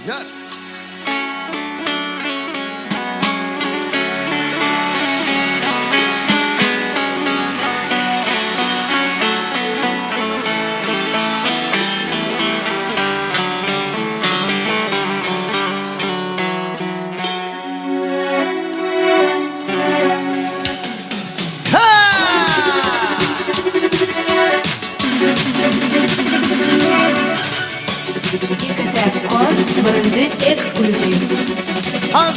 Gel. Birinci ekskluziv.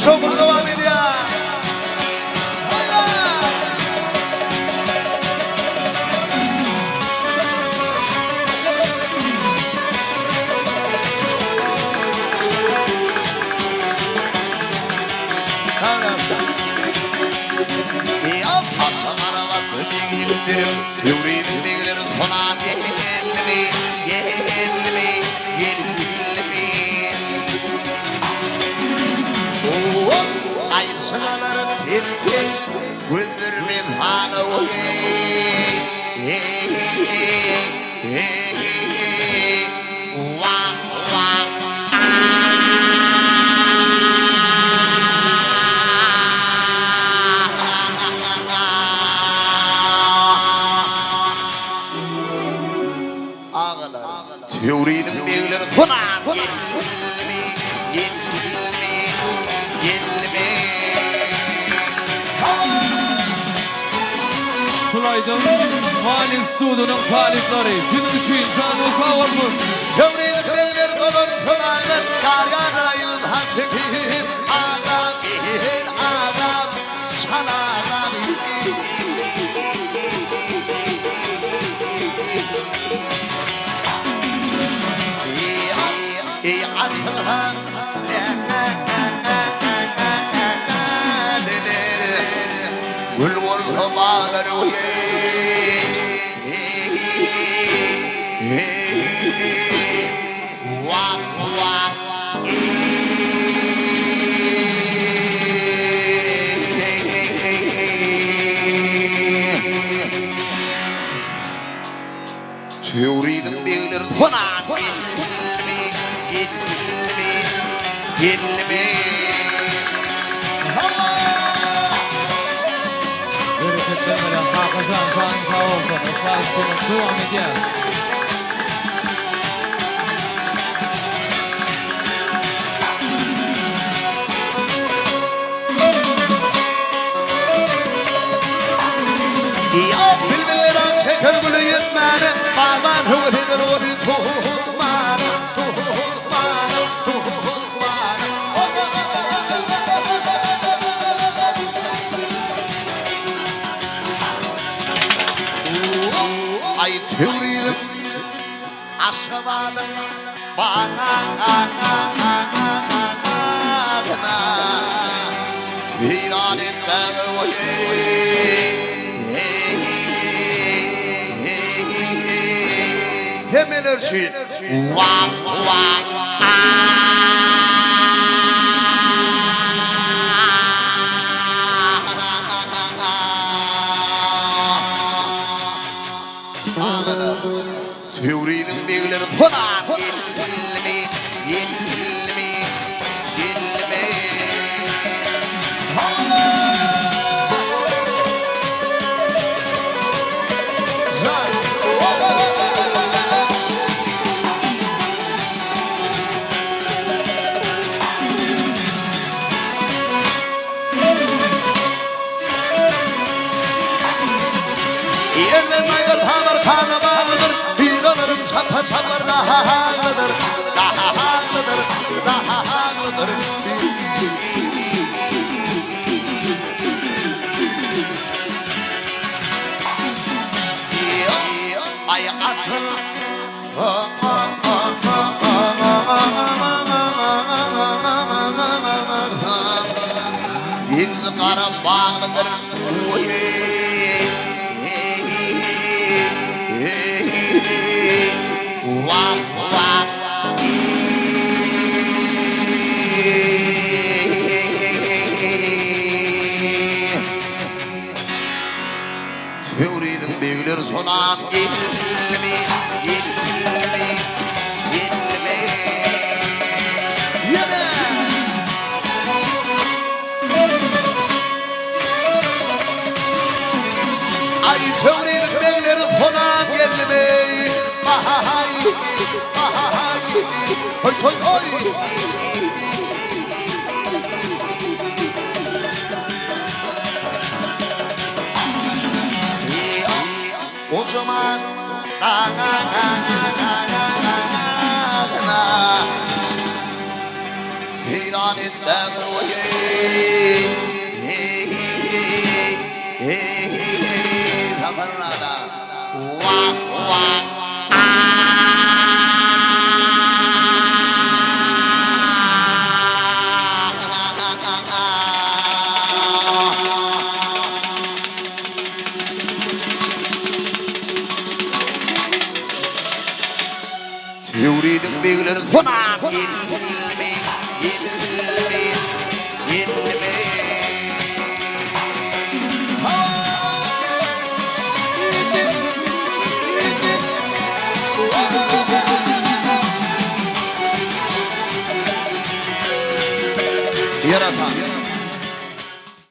Şokur devam ediyor. Teorinin bilgileri sona gelme, gelme, gelme. Ayçaları tel tel, güldürmen hanı vah vah. Teorinin bilgileri sona gelme, gelme, gelme. Sulaydın Halis Suudu'nun talipleri tüm için canı kavurmuş. Teorinin bilgileri dolun Sulay'ın kargarayın hakiki. Adam değil adam, çalarım. Açılan gül vurdu bağları vah vah. Teorinin bilgileri sona gelme. Bereketlenmeli Hakazan Fahin Kavurmuş. Esasının devam ediyor. Ya bilmeler çeker gülü yetmeni, bağman hüvelidir orayı tuhman, tuhman, tuhman. Ay teoriydim, aşamadım bana, ziranin hemen ölçün. Vah vah. Teorinin bilgileri falan. Gelme, gelme, gelme. Yerden aygar tanır tanı bağlıdır. Bir alırım çapa çapar daha haklıdır. Daha haklıdır, daha haklıdır. Ay akıl İnci kara bağlıdır. Vah vah. Teorinin bilgileri sona gelme, gelme, gelme. Hoy, hoy, hoy. O zaman filan etten zaferlada vah vah يريد بيقول الفنع يلمي يلمي يلمي يا رسام